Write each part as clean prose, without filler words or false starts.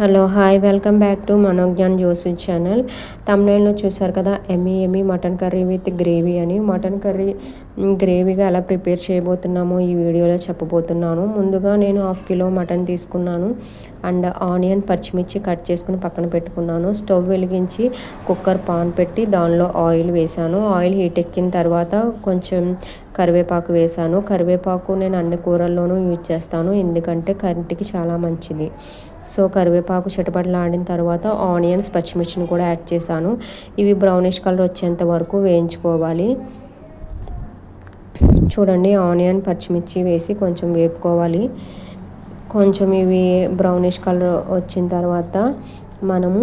Hello hi welcome back to మనోజ్ఞాన్ జోసి channel. తమ్నైల్లో చూసారు కదా, ఎమ్మీ మటన్ కర్రీ విత్ గ్రేవీ అని. మటన్ కర్రీ గ్రేవీగా ఎలా ప్రిపేర్ చేయబోతున్నామో ఈ వీడియోలో చెప్పబోతున్నాను. ముందుగా నేను 1/2 కిలో మటన్ తీసుకున్నాను అండ్ ఆనియన్ పచ్చిమిర్చి కట్ చేసుకుని పక్కన పెట్టుకున్నాను. స్టవ్ వెలిగించి కుక్కర్ పాన్ పెట్టి దానిలో ఆయిల్ వేసాను. ఆయిల్ హీట్ ఎక్కిన తర్వాత కొంచెం కరివేపాకు వేసాను. కరివేపాకు నేను అన్ని కూరల్లోనూ యూజ్ చేస్తాను, ఎందుకంటే కంటికి చాలా మంచిది. సో కరివేపాకు చిటపటలాడిన తర్వాత ఆనియన్స్ పచ్చిమిర్చిని కూడా యాడ్ చేశాను. ఇవి బ్రౌనిష్ కలర్ వచ్చేంత వరకు వేయించుకోవాలి. చూడండి, ఆనియన్ పచ్చిమిర్చి వేసి కొంచెం వేపుకోవాలి. కొంచెం ఇవి బ్రౌనిష్ కలర్ వచ్చిన తర్వాత మనము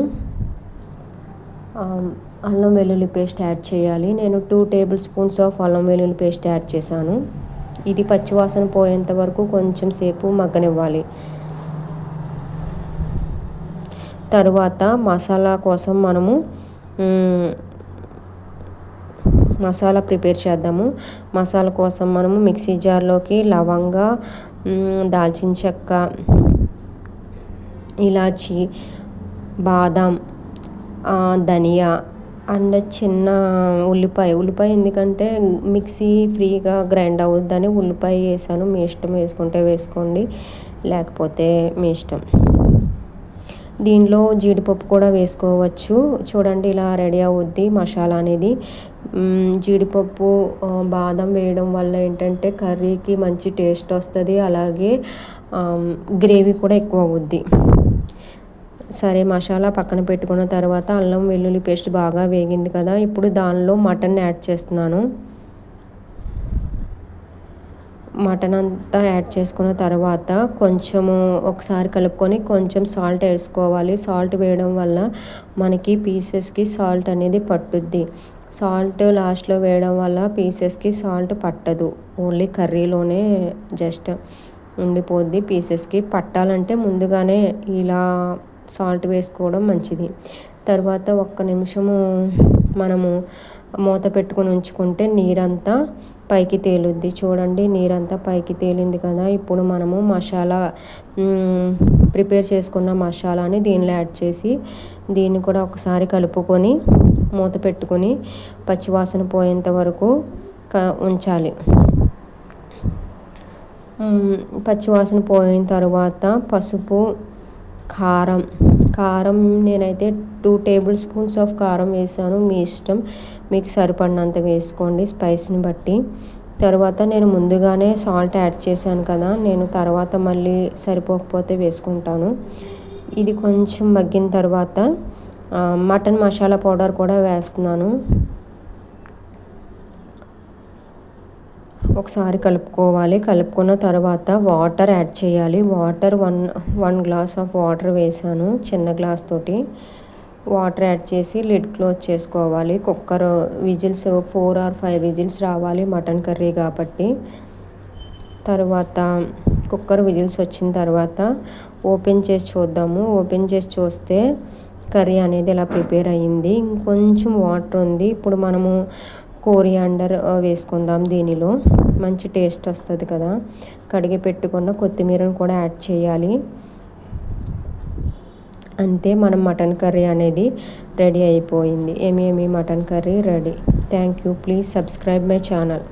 అల్లం వెల్లుల్లి పేస్ట్ యాడ్ చేయాలి. నేను 2 టేబుల్ స్పూన్స్ ఆఫ్ అల్లం వెల్లుల్లి పేస్ట్ యాడ్ చేశాను. ఇది పచ్చివాసన పోయేంత వరకు కొంచెం సేపు మగ్గనివ్వాలి. తరువాత మసాలా కోసం మనము మసాలా ప్రిపేర్ చేద్దాము. మసాలా కోసం మనము మిక్సీ జార్లోకి లవంగా, దాల్చిన చెక్క, ఇలాచి, బాదం, ధనియా అండ్ చిన్న ఉల్లిపాయ ఎందుకంటే మిక్సీ ఫ్రీగా గ్రైండ్ అవుద్దని ఉల్లిపాయ వేసాను. మీ ఇష్టం, వేసుకుంటే వేసుకోండి, లేకపోతే మీ ఇష్టం. దీనిలో జీడిపప్పు కూడా వేసుకోవచ్చు. చూడండి, ఇలా రెడీ అవుద్ది మసాలా అనేది. జీడిపప్పు, బాదం వేయడం వల్ల ఏంటంటే కర్రీకి మంచి టేస్ట్ వస్తుంది, అలాగే గ్రేవీ కూడా ఎక్కువ అవుద్ది. సరే, మసాలా పక్కన పెట్టుకున్న తర్వాత అల్లం వెల్లుల్లి పేస్ట్ బాగా వేగింది కదా, ఇప్పుడు దానిలో మటన్ యాడ్ చేస్తున్నాను. మటన్ అంతా యాడ్ చేసుకున్న తర్వాత కొంచెము ఒకసారి కలుపుకొని కొంచెం సాల్ట్ వేసుకోవాలి. సాల్ట్ వేయడం వల్ల మనకి పీసెస్కి సాల్ట్ అనేది పట్టుద్ది. సాల్ట్ లాస్ట్లో వేయడం వల్ల పీసెస్కి సాల్ట్ పట్టదు, ఓన్లీ కర్రీలోనే జస్ట్ ఉండిపోద్ది. పీసెస్కి పట్టాలంటే ముందుగానే ఇలా సాల్ట్ వేసుకోవడం మంచిది. తర్వాత 1 నిమిషము మనము మూత పెట్టుకుని ఉంచుకుంటే నీరంతా పైకి తేలుద్ది. చూడండి, నీరంతా పైకి తేలింది కదా. ఇప్పుడు మనము మసాలా ప్రిపేర్ చేసుకున్న మసాలాని దీనిలో యాడ్ చేసి దీన్ని కూడా ఒకసారి కలుపుకొని మూత పెట్టుకొని పచ్చివాసన పోయేంత వరకు ఉంచాలి. పచ్చివాసన పోయిన తర్వాత పసుపు, కారం నేనైతే 2 టేబుల్ స్పూన్స్ ఆఫ్ కారం వేసాను. మీ ఇష్టం, మీకు సరిపడినంత వేసుకోండి స్పైస్ని బట్టి. తర్వాత నేను ముందుగానే సాల్ట్ యాడ్ చేశాను కదా, నేను తర్వాత మళ్ళీ సరిపోకపోతే వేసుకుంటాను. ఇది కొంచెం మగ్గిన తర్వాత మటన్ మసాలా పౌడర్ కూడా వేస్తున్నాను. ఒకసారి కలుపుకోవాలి. కలుపుకున్న తర్వాత వాటర్ యాడ్ చేయాలి. వాటర్ 1 గ్లాస్ ఆఫ్ వాటర్ వేసాను. చిన్న గ్లాస్ తోటి వాటర్ యాడ్ చేసి లిడ్ క్లోజ్ చేసుకోవాలి. కుక్కర్ విజిల్స్ 4 or 5 విజిల్స్ రావాలి, మటన్ కర్రీ కాబట్టి. తర్వాత కుక్కర్ విజిల్స్ వచ్చిన తర్వాత ఓపెన్ చేసి చూద్దాము. ఓపెన్ చేసి చూస్తే కర్రీ అనేది ఇలా ప్రిపేర్ అయ్యింది. ఇంకొంచెం వాటర్ ఉంది. ఇప్పుడు మనము కోరియాండర్ వేసుకుందాం. దీనిలో మంచి టేస్ట్ వస్తుంది కదా. కడిగి పెట్టుకున్న కొత్తిమీరను కూడా యాడ్ చేయాలి. అంతే, మనం మటన్ కర్రీ అనేది రెడీ అయిపోయింది. Emmy mutton curry ready. Thank you. Please subscribe my channel.